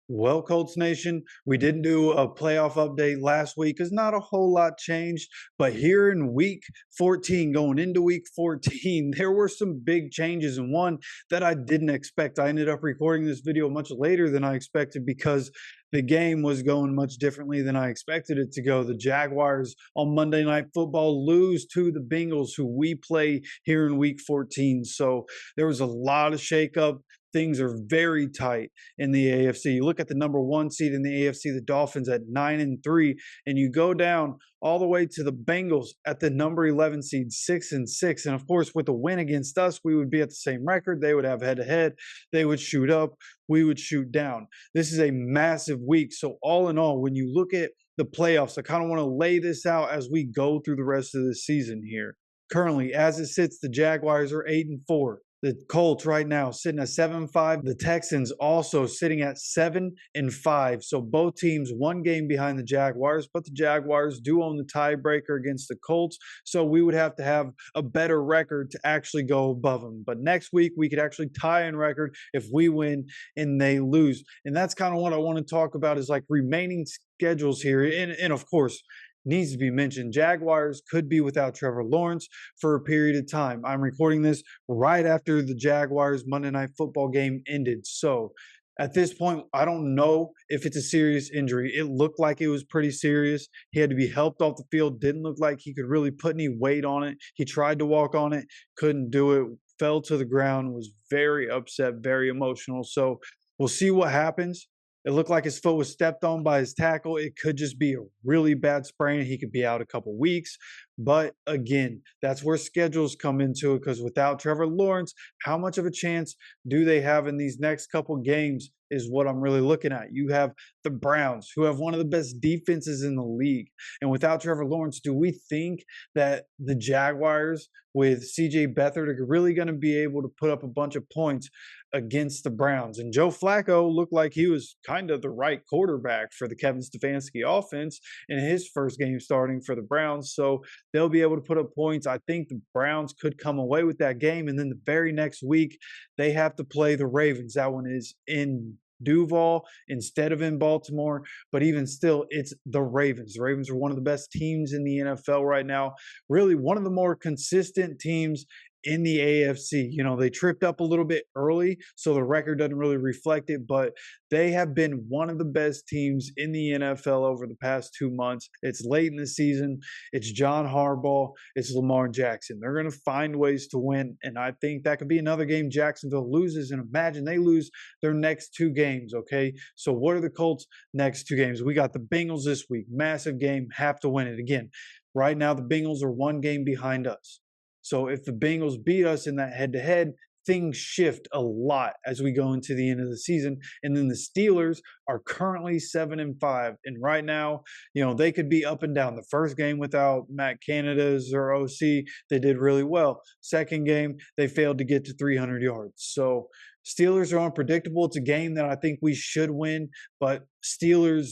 Well, Colts Nation, we didn't do a playoff update last week because not a whole lot changed. But here in week 14, going into week 14, there were some big changes, and one that I didn't expect. I ended up recording this video much later than I expected because the game was going much differently than I expected it to go. The Jaguars on Monday Night Football lose to the Bengals, who we play here in week 14. So there was a lot of shakeup. Things are very tight in the AFC. You look at the number one seed in the AFC, the Dolphins at 9-3, and you go down all the way to the Bengals at the number 11 seed, 6-6. And of course, with a win against us, we would be at the same record. They would have head-to-head. They would shoot up. We would shoot down. This is a massive week. So all in all, when you look at the playoffs, I kind of want to lay this out as we go through the rest of the season here. Currently, as it sits, the Jaguars are 8-4. The Colts right now sitting at 7-5. The Texans also sitting at 7-5. So both teams one game behind the Jaguars, but the Jaguars do own the tiebreaker against the Colts. So we would have to have a better record to actually go above them. But next week we could actually tie in record if we win and they lose. And that's kind of what I want to talk about is like remaining schedules here. And of course, needs to be mentioned. Jaguars could be without Trevor Lawrence for a period of time. I'm recording this right after the Jaguars Monday Night Football game ended. So at this point, I don't know if it's a serious injury. It looked like it was pretty serious. He had to be helped off the field. Didn't look like he could really put any weight on it. He tried to walk on it, couldn't do it, fell to the ground, was very upset, very emotional. So we'll see what happens. It looked like his foot was stepped on by his tackle. It could just be a really bad sprain. He could be out a couple weeks. But again, that's where schedules come into it because without Trevor Lawrence, how much of a chance do they have in these next couple games is what I'm really looking at. You have the Browns, who have one of the best defenses in the league. And without Trevor Lawrence, do we think that the Jaguars with C.J. Beathard are really going to be able to put up a bunch of points against the Browns? And Joe Flacco looked like he was kind of the right quarterback for the Kevin Stefanski offense in his first game starting for the Browns. So they'll be able to put up points. I think the Browns could come away with that game. And then the very next week, they have to play the Ravens. That one is in Duval instead of in Baltimore, but even still, it's the Ravens. The Ravens are one of the best teams in the NFL right now, really one of the more consistent teams in the AFC. You know, they tripped up a little bit early, so the record doesn't really reflect it, but they have been one of the best teams in the NFL over the past 2 months. It's late in the season. It's John Harbaugh. It's Lamar Jackson. They're going to find ways to win, and I think that could be another game Jacksonville loses, and imagine they lose their next 2 games, okay? So what are the Colts' next 2 games? We got the Bengals this week. Massive game. Have to win it. Again, right now the Bengals are 1 game behind us. So if the Bengals beat us in that head-to-head, things shift a lot as we go into the end of the season. And then the Steelers are currently 7-5. And right now, you know, they could be up and down. The first game without Matt Canada as their OC, they did really well. Second game, they failed to get to 300 yards. So Steelers are unpredictable. It's a game that I think we should win, but Steelers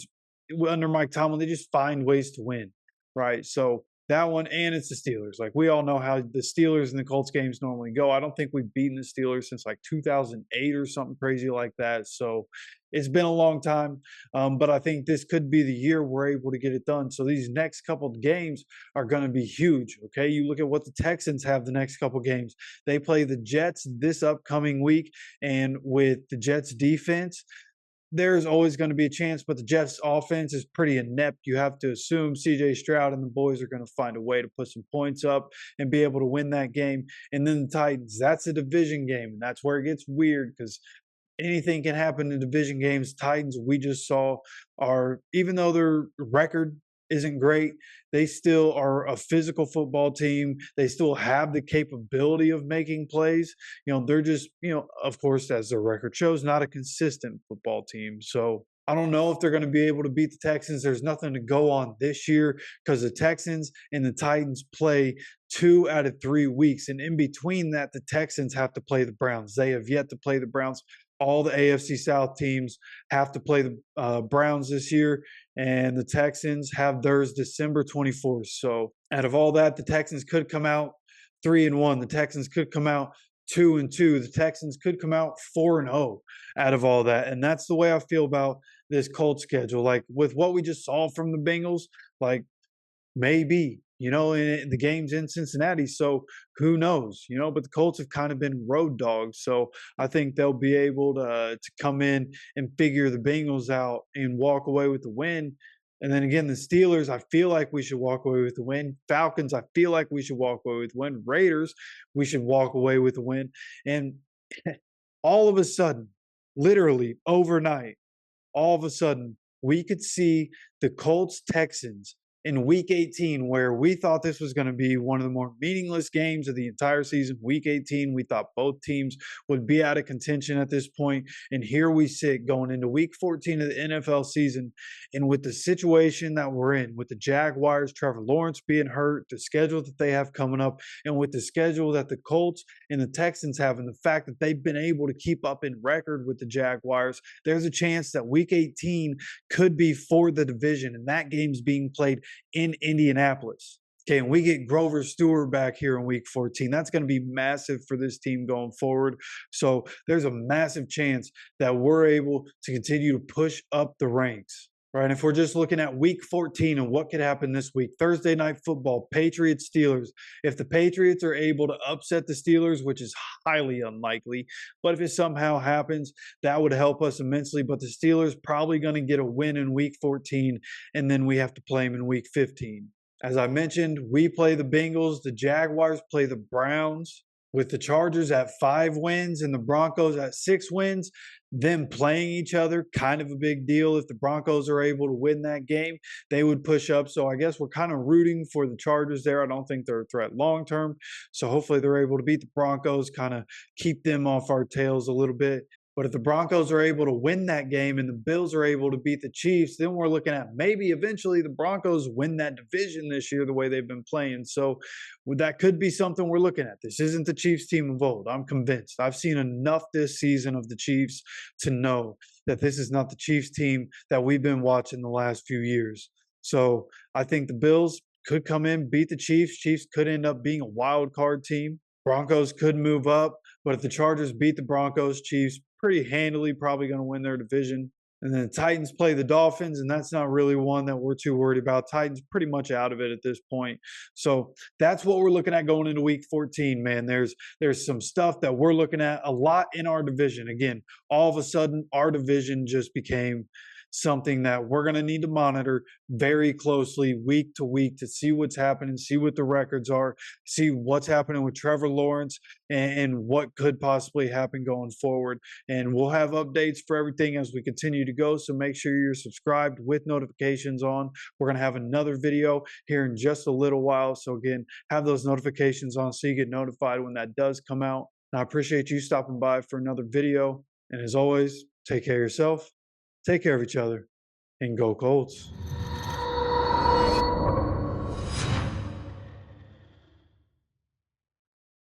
under Mike Tomlin, they just find ways to win, right? So that one, and it's the Steelers. Like, we all know how the Steelers and the Colts games normally go. I don't think we've beaten the Steelers since like 2008 or something crazy like that. So it's been a long time, but I think this could be the year we're able to get it done. So these next couple of games are going to be huge, okay? You look at what the Texans have the next couple of games. They play the Jets this upcoming week, and with the Jets defense, there's always going to be a chance, but the Jets offense is pretty inept. You have to assume C.J. Stroud and the boys are going to find a way to put some points up and be able to win that game. And then the Titans, that's a division game, and that's where it gets weird because anything can happen in division games. Titans, we just saw, are, even though their record isn't great, they still are a physical football team. They still have the capability of making plays. You know, they're just, you know, of course, as their record shows, not a consistent football team. So I don't know if they're going to be able to beat the Texans. There's nothing to go on this year because the Texans and the Titans play 2 out of 3 weeks. And in between that, the Texans have to play the Browns. They have yet to play the Browns. All the AFC South teams have to play the Browns this year, and the Texans have theirs December 24th. So out of all that, the Texans could come out 3-1. The Texans could come out 2-2. The Texans could come out 4-0 out of all that. And that's the way I feel about this Colts schedule. Like with what we just saw from the Bengals, like maybe, in the game's in Cincinnati, so who knows, but the Colts have kind of been road dogs, so I think they'll be able to come in and figure the Bengals out and walk away with the win. And then again, the Steelers, I feel like we should walk away with the win. Falcons, I feel like we should walk away with the win. Raiders, we should walk away with the win. And all of a sudden, literally overnight, all of a sudden, we could see the Colts Texans in week 18, where we thought this was going to be one of the more meaningless games of the entire season. Week 18, we thought both teams would be out of contention at this point. And here we sit going into week 14 of the NFL season. And with the situation that we're in, with the Jaguars, Trevor Lawrence being hurt, the schedule that they have coming up, and with the schedule that the Colts and the Texans have, and the fact that they've been able to keep up in record with the Jaguars, there's a chance that week 18 could be for the division. And that game's being played in Indianapolis. Okay, and we get Grover Stewart back here in week 14. That's going to be massive for this team going forward. So there's a massive chance that we're able to continue to push up the ranks. Right, and if we're just looking at week 14 and what could happen this week, Thursday night football, Patriots, Steelers. If the Patriots are able to upset the Steelers, which is highly unlikely, but if it somehow happens, that would help us immensely. But the Steelers probably going to get a win in week 14, and then we have to play them in week 15. As I mentioned, we play the Bengals, the Jaguars play the Browns. With the Chargers at 5 wins and the Broncos at 6 wins, them playing each other, kind of a big deal. If the Broncos are able to win that game, they would push up. So I guess we're kind of rooting for the Chargers there. I don't think they're a threat long term. So hopefully they're able to beat the Broncos, kind of keep them off our tails a little bit. But if the Broncos are able to win that game and the Bills are able to beat the Chiefs, then we're looking at maybe eventually the Broncos win that division this year the way they've been playing. So that could be something we're looking at. This isn't the Chiefs team of old. I'm convinced. I've seen enough this season of the Chiefs to know that this is not the Chiefs team that we've been watching the last few years. So I think the Bills could come in, beat the Chiefs. Chiefs could end up being a wild card team. Broncos could move up, but if the Chargers beat the Broncos, Chiefs pretty handily probably going to win their division. And then the Titans play the Dolphins, and that's not really one that we're too worried about. Titans pretty much out of it at this point. So that's what we're looking at going into week 14, man. There's some stuff that we're looking at a lot in our division. Again, all of a sudden, our division just became something that we're going to need to monitor very closely week to week to see what's happening, see what the records are, see what's happening with Trevor Lawrence and what could possibly happen going forward. And we'll have updates for everything as we continue to go. So make sure you're subscribed with notifications on. We're going to have another video here in just a little while. So again, have those notifications on so you get notified when that does come out. And I appreciate you stopping by for another video. And as always, take care of yourself. Take care of each other, and go Colts.